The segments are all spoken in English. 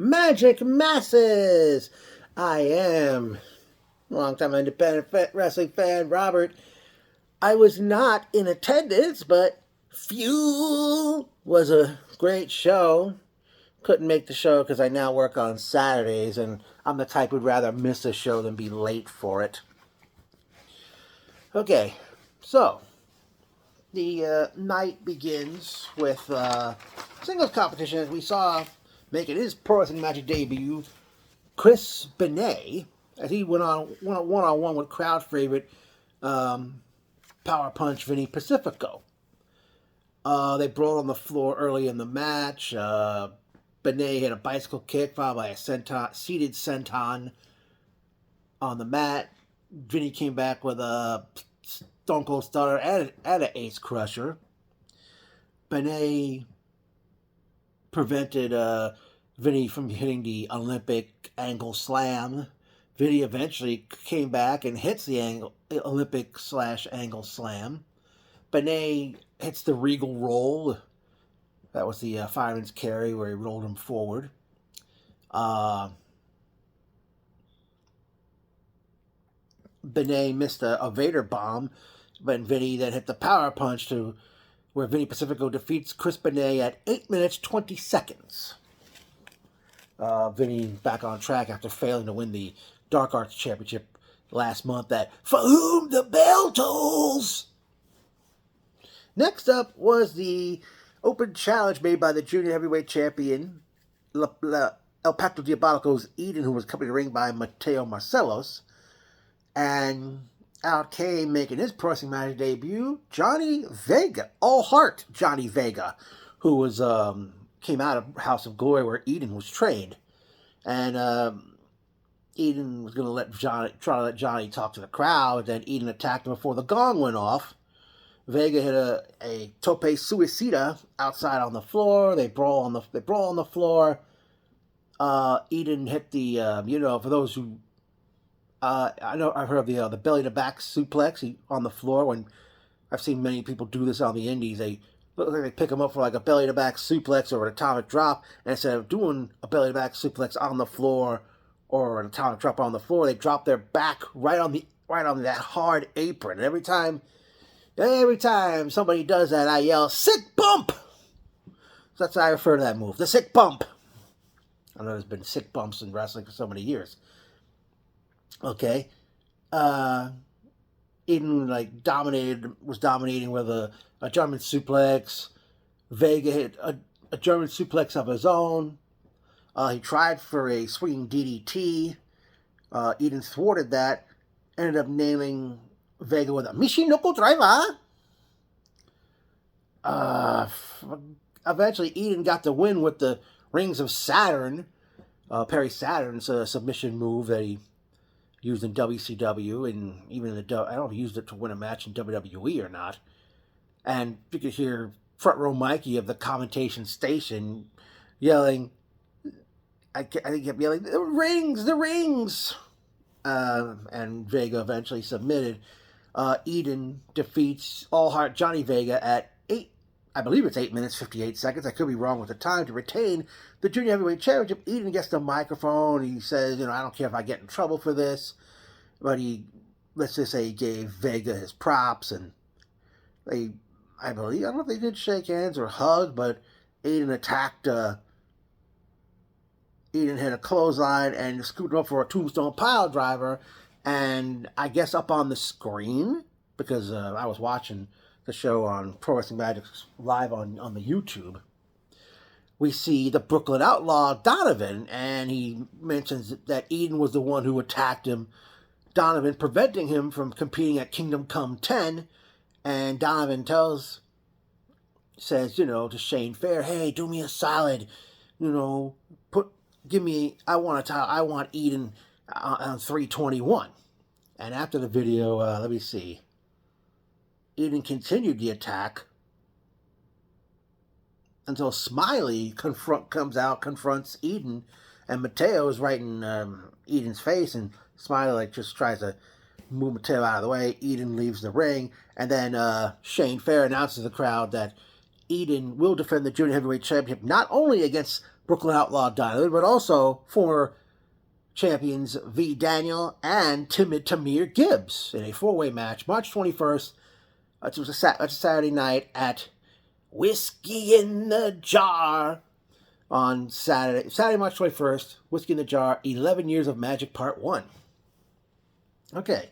Magic Masses. I am longtime independent wrestling fan Robert. I was not in attendance, but Fuel was a great show. Couldn't make the show because I now work on Saturdays, and I'm the type who'd rather miss a show than be late for it. Okay, so the night begins with singles competition as we saw making his Pro Wrestling Magic debut, Chris Benet, as he went on one-on-one with crowd favorite Power Punch Vinny Pacifico. They brawled on the floor early in the match. Benet hit a bicycle kick followed by a seated senton on the mat. Vinny came back with a Stone Cold Stunner and an Ace Crusher. Benet prevented Vinny from hitting the Olympic Angle Slam. Vinny eventually came back and hits the Olympic/Angle Slam. Benet hits the Regal Roll. That was the fireman's carry where he rolled him forward. Benet missed a Vader bomb, but Vinny then hit the power punch to where Vinny Pacifico defeats Chris Benet at 8 minutes 20 seconds. Vinny back on track after failing to win the Dark Arts Championship last month at For Whom the Bell Tolls. Next up was the open challenge made by the junior heavyweight champion El Pacto Diabolico's Eden, who was accompanied to the ring by Mateo Marcelos. And out came, making his Pro Wrestling Magic debut, Johnny Vega, All Heart Johnny Vega, who was came out of House of Glory where Eden was trained. And Eden was going to try to let Johnny talk to the crowd. Then Eden attacked him before the gong went off. Vega hit a tope suicida outside on the floor. They brawl on the floor. Eden hit the for those who I've heard of the belly to back suplex on the floor. When I've seen many people do this on the indies, they look like they pick them up for like a belly to back suplex or an atomic drop, and instead of doing a belly to back suplex on the floor or an atomic drop on the floor, they drop their back right on that hard apron. And every time somebody does that, I yell, "Sick bump!" So that's how I refer to that move, the sick bump. I know there's been sick bumps in wrestling for so many years. Okay. Eden was dominating with a German suplex. Vega hit a German suplex of his own. He tried for a swinging DDT. Eden thwarted that. Ended up nailing Vega with a Michinoko driver. Eventually, Eden got the win with the Rings of Saturn. Perry Saturn's submission move that he used in WCW, and even in I don't know if he used it to win a match in WWE or not. And you could hear Front Row Mikey of the commentation station yelling, I think he kept yelling, the rings! And Vega eventually submitted. Eden defeats All Heart Johnny Vega at 8 minutes 58 seconds. I could be wrong with the time, to retain the junior heavyweight championship. Eden gets the microphone. He says, I don't care if I get in trouble for this, but let's just say he gave Vega his props, and I don't know if they did shake hands or hug, but Eden attacked. Eden hit a clothesline and scooted up for a tombstone pile driver, and I guess up on the screen, because I was watching the show on Pro Wrestling Magic live on the YouTube, we see the Brooklyn Outlaw Donovan, and he mentions that Eden was the one who attacked him, Donovan preventing him from competing at Kingdom Come 10, and Donovan says, to Shane Fair, hey, do me a solid, I want Eden on 321. And after the video, let me see, Eden continued the attack until Smiley confronts Eden, and Mateo is right in Eden's face, and Smiley just tries to move Mateo out of the way. Eden leaves the ring, and then Shane Fair announces to the crowd that Eden will defend the Junior Heavyweight Championship not only against Brooklyn Outlaw Dynamite, but also former champions V. Daniel and Timid Tamir Gibbs in a four-way match, March 21st. It was a Saturday night at Whiskey in the Jar on Saturday, March 21st. Whiskey in the Jar, 11 Years of Magic Part 1. Okay.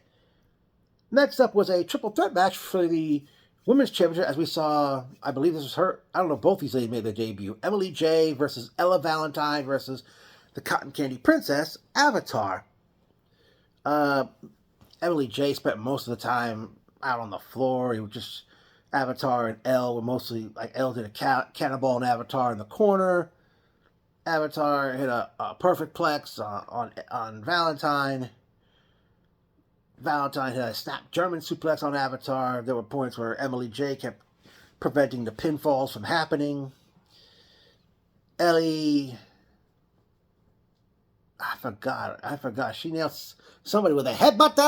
Next up was a triple threat match for the Women's Championship, as we saw, I believe this was her, I don't know, both these ladies made their debut. Emily J versus Ella Valentine versus the Cotton Candy Princess, Avatar. Emily J spent most of the time out on the floor. It was just Avatar and Elle were mostly, like, Elle did a cannonball and Avatar in the corner. Avatar hit a perfect plex on Valentine. Valentine hit a snap German suplex on Avatar. There were points where Emily J kept preventing the pinfalls from happening. Ellie, I forgot. She nailed somebody with a headbutt.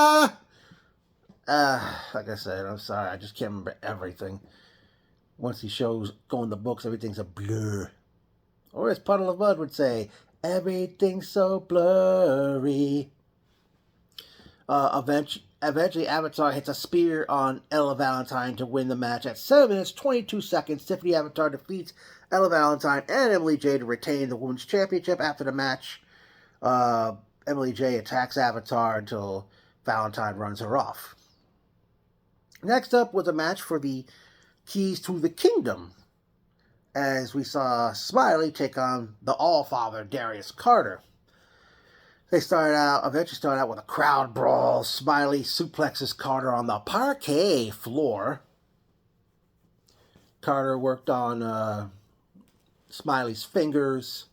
Like I said, I'm sorry. I just can't remember everything. Once these shows go in the books, everything's a blur. Or as Puddle of Mud would say, everything's so blurry. Eventually, Avatar hits a spear on Ella Valentine to win the match at 7 minutes, 22 seconds. Tiffany Avatar defeats Ella Valentine and Emily J to retain the Women's Championship. After the match, Emily J attacks Avatar until Valentine runs her off. Next up was a match for the Keys to the Kingdom, as we saw Smiley take on the All-Father Darius Carter. They eventually started out with a crowd brawl. Smiley suplexes Carter on the parquet floor. Carter worked on Smiley's fingers.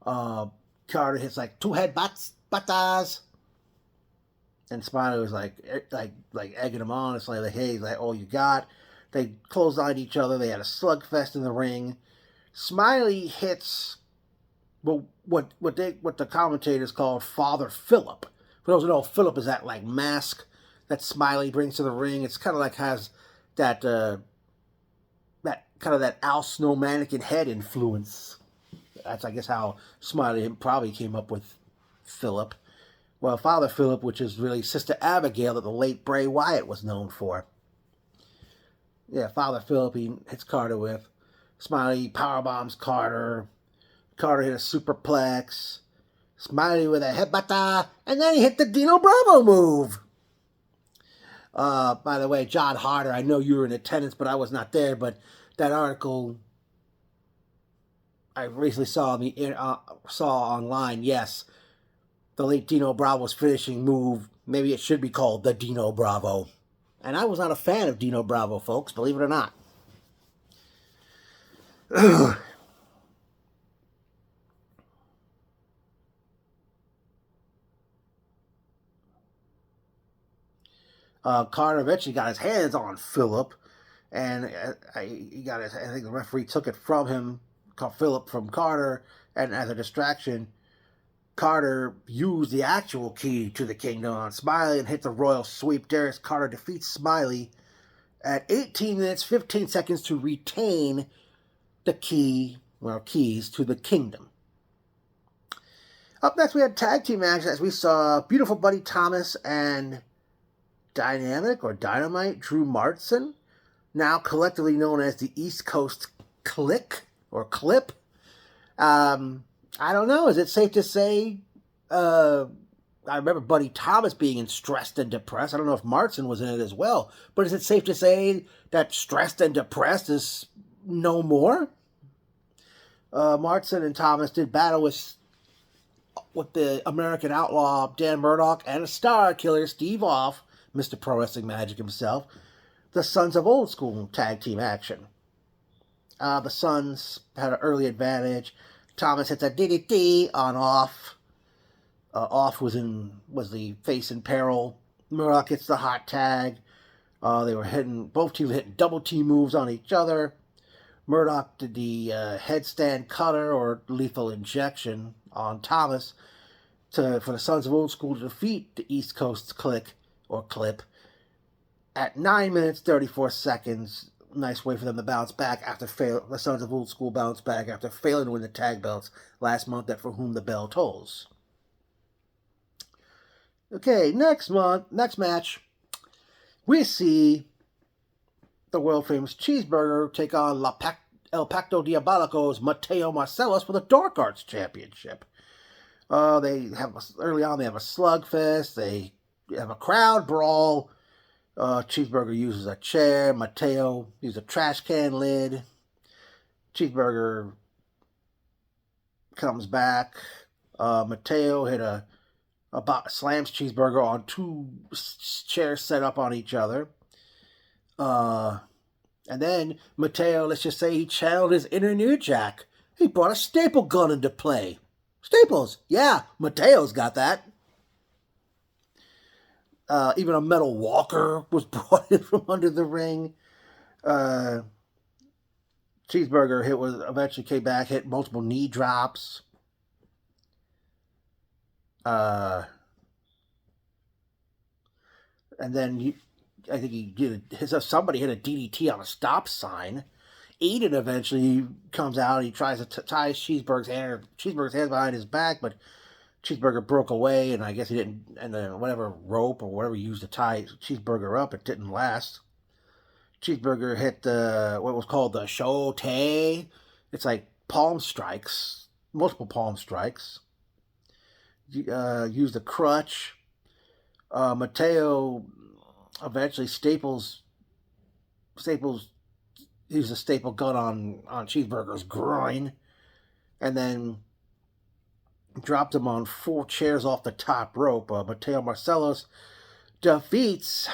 Carter hits like 2 headbutts. And Smiley was like egging him on. It's like, hey, like, all you got. They closed on each other. They had a slugfest in the ring. Smiley hits what the commentators called Father Philip. For those who know, Philip is that like mask that Smiley brings to the ring. It's kind of like has that Al Snow mannequin head influence. That's, I guess, how Smiley probably came up with Philip. Well, Father Philip, which is really Sister Abigail that the late Bray Wyatt was known for. Yeah, Father Philip he hits Carter with. Smiley powerbombs Carter. Carter hit a superplex. Smiley with a headbutt, and then he hit the Dino Bravo move. By the way, John Harder, I know you were in attendance, but I was not there. But that article I recently saw online. Yes, the late Dino Bravo's finishing move. Maybe it should be called the Dino Bravo. And I was not a fan of Dino Bravo, folks. Believe it or not. Carter eventually got his hands on Philip, and I think the referee took it from him, called Philip from Carter, and as a distraction, Carter used the actual key to the kingdom on Smiley and hit the royal sweep. Darius Carter defeats Smiley at 18 minutes, 15 seconds to retain the keys to the kingdom. Up next, we had tag team matches as we saw Beautiful Buddy Thomas and Dynamite Drew Martson, now collectively known as the East Coast Click or Clip. I don't know. Is it safe to say? I remember Buddy Thomas being stressed and depressed. I don't know if Martson was in it as well. But is it safe to say that stressed and depressed is no more? Martson and Thomas did battle with the American Outlaw Dan Murdoch and a Star Killer Steve Off, Mr. Pro Wrestling Magic himself, the Sons of Old School tag team action. The Sons had an early advantage. Thomas hits a DDT on Off. Off was the face in peril. Murdoch hits the hot tag. Both teams were hitting double team moves on each other. Murdoch did the headstand cutter or lethal injection on Thomas for the Sons of Old School to defeat the East Coast Click or Clip at 9 minutes 34 seconds. nice way for them to bounce back after the Sons of Old School bounce back after failing to win the tag belts last month at For Whom the Bell Tolls. Okay, next match, we see the world famous Cheeseburger take on El Pacto Diabolico's Mateo Marcellus for the Dark Arts Championship. Early on they have a slugfest. They have a crowd brawl. Cheeseburger uses a chair. Mateo uses a trash can lid. Cheeseburger comes back. Mateo slams Cheeseburger on two chairs set up on each other. And then Mateo, let's just say he channeled his inner New Jack. He brought a staple gun into play. Staples, yeah, Mateo's got that. Even a metal walker was brought in from under the ring. Cheeseburger eventually came back, hit multiple knee drops. And then I think somebody hit a DDT on a stop sign. Eden eventually comes out. He tries to tie Cheeseburger's hands behind his back, but Cheeseburger broke away, and I guess he didn't. And whatever rope or whatever he used to tie Cheeseburger up, it didn't last. Cheeseburger hit what was called the shote. It's like palm strikes, multiple palm strikes. Used a crutch. Mateo eventually staples used a staple gun on Cheeseburger's groin, and then dropped him on 4 chairs off the top rope. Mateo Marcellus defeats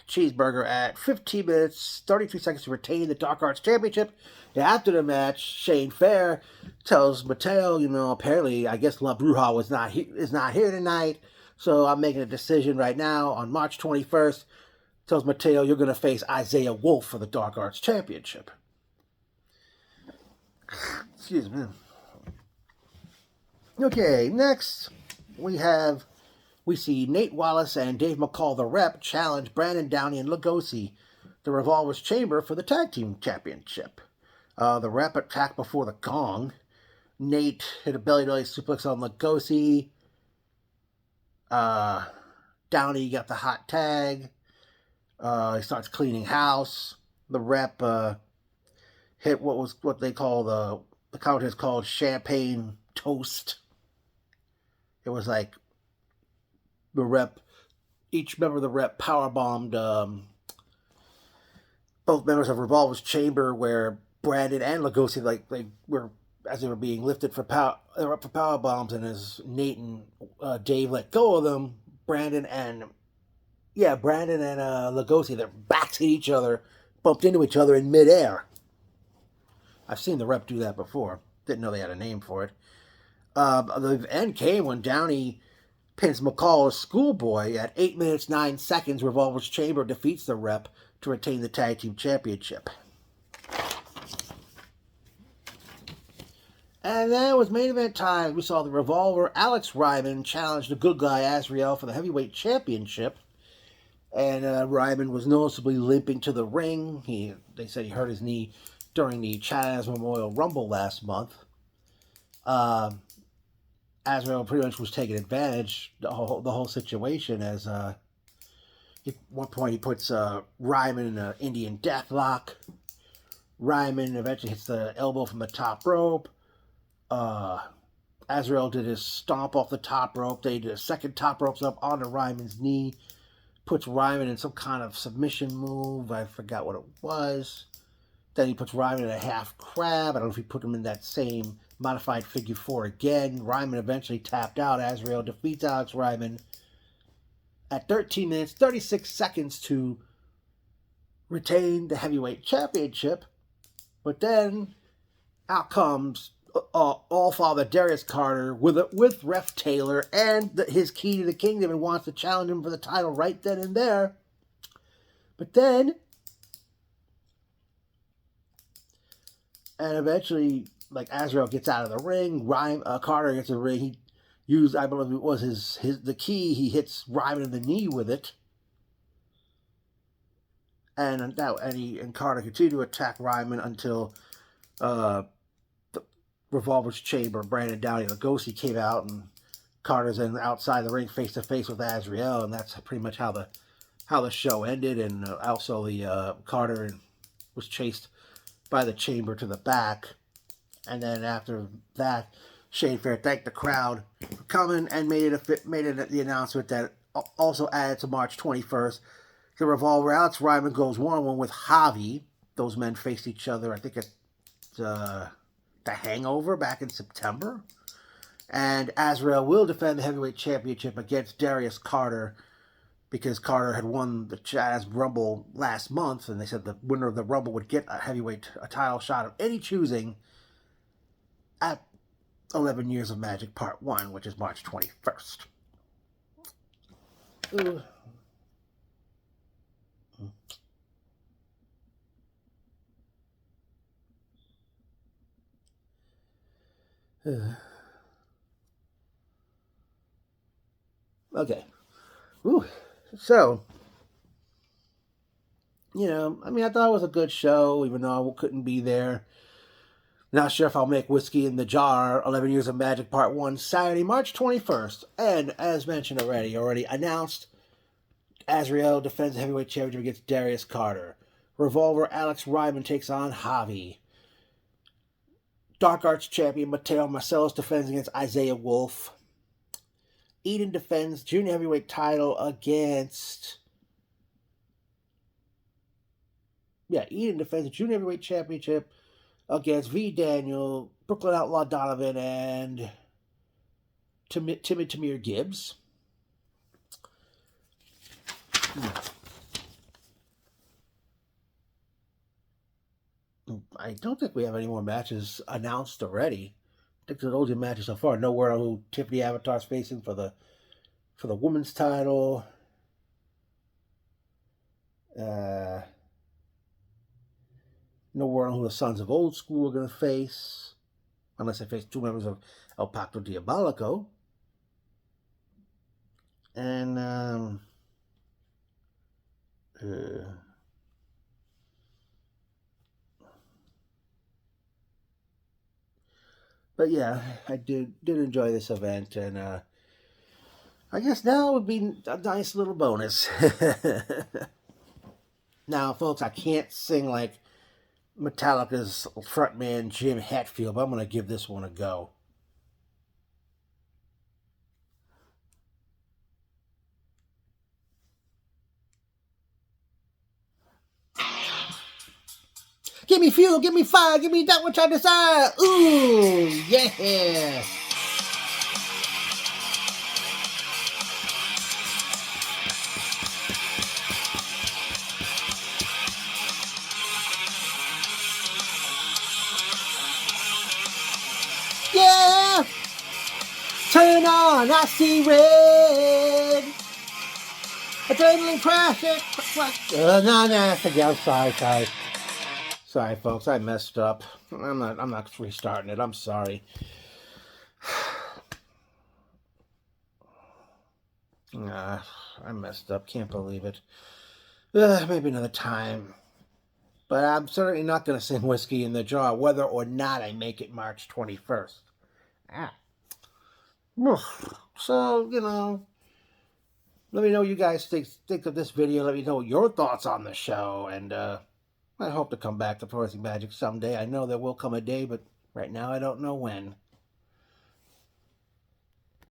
Cheeseburger at 15 minutes, 33 seconds to retain the Dark Arts Championship. After the match, Shane Fair tells Mateo, apparently, I guess La Bruja is not here tonight, so I'm making a decision right now on March 21st. Tells Mateo, you're going to face Isaiah Wolf for the Dark Arts Championship. Excuse me. Okay, next we see Nate Wallace and Dave McCall, the Rep, challenge Brandon Downey and Lugosi, the Revolver's Chamber, for the Tag Team Championship. The Rep attacked before the gong. Nate hit a belly-to-belly suplex on Lugosi. Downey got the hot tag. He starts cleaning house. The Rep hit what they call the commentators called champagne toast. It was like each member of the Rep powerbombed both members of Revolver's Chamber, where Brandon and Lugosi, as they were being lifted they were up for power bombs, and as Nate and Dave let go of them, Brandon and Lugosi, their backs hit each other, bumped into each other in midair. I've seen the Rep do that before. Didn't know they had a name for it. The end came when Downey pins McCall as Schoolboy at 8 minutes 9 seconds. Revolver's Chamber defeats the Rep to retain the Tag Team Championship. And then it was main event time. We saw the Revolver, Alex Ryman, challenge the good guy Azrael for the Heavyweight Championship. And Ryman was noticeably limping to the ring. They said he hurt his knee during the Chaz Memorial Rumble last month. Azrael pretty much was taking advantage of the whole situation, as at one point he puts Ryman in an Indian Deathlock. Ryman eventually hits the elbow from the top rope. Azrael did his stomp off the top rope. They did a second top ropes up onto Ryman's knee. Puts Ryman in some kind of submission move. I forgot what it was. Then he puts Ryman in a half crab. I don't know if he put him in that same modified figure 4 again. Ryman eventually tapped out. Azrael defeats Alex Ryman at 13 minutes, 36 seconds to retain the Heavyweight Championship. But then out comes Allfather Darius Carter with Ref Taylor and his key to the kingdom, and wants to challenge him for the title right then and there. But then, and eventually, Azrael gets out of the ring, Carter gets in the ring. He used, I believe it was the key. He hits Ryman in the knee with it. And Carter continued to attack Ryman until the Revolver's chamber, Brandon Downey Lugosi came out, and Carter's then outside the ring face to face with Azrael, and that's pretty much how the show ended. And also the Carter was chased by the chamber to the back, and then after that, Shane Fair thanked the crowd for coming and made the announcement that also added to March 21st. The Revolver Alex Ryman goes 1-on-1 with Javi. Those men faced each other, I think, at the Hangover back in September. And Azrael will defend the heavyweight championship against Darius Carter, because Carter had won the Jazz Rumble last month, and they said the winner of the Rumble would get a title shot of any choosing at 11 Years of Magic Part 1, which is March 21st. Okay. So, I thought it was a good show, even though I couldn't be there. Not sure if I'll make Whiskey in the Jar, 11 Years of Magic Part 1, Saturday, March 21st. And, as mentioned already announced, Azrael defends the heavyweight championship against Darius Carter. Revolver Alex Ryman takes on Javi. Dark Arts champion Mateo Marcellus defends against Isaiah Wolf. Eden defends junior heavyweight title against... Eden defends the junior heavyweight championship against V. Daniel, Brooklyn Outlaw Donovan, and Tamir Gibbs. I don't think we have any more matches announced already. I think those are the matches so far. No word on who Tiffany Avatar's facing for the women's title. No word on who the Sons of Old School are going to face, unless they face two members of El Pacto Diabolico. And but yeah, I did enjoy this event, and I guess now would be a nice little bonus. Now, folks, I can't sing like Metallica's frontman Jim Hetfield, but I'm going to give this one a go. Give me fuel, give me fire, give me that which I desire. Ooh, yeah. Yeah! Turn on, I see red. Adrenaline crashing. No, forget. I'm sorry. Sorry, folks. I messed up. I'm not restarting it. I'm sorry. I messed up. Can't believe it. Maybe another time. But I'm certainly not going to sing Whiskey in the Jar, whether or not I make it March 21st. So, let me know what you guys think of this video. Let me know your thoughts on the show. And I hope to come back to Pro Wrestling Magic someday. I know there will come a day, but right now I don't know when.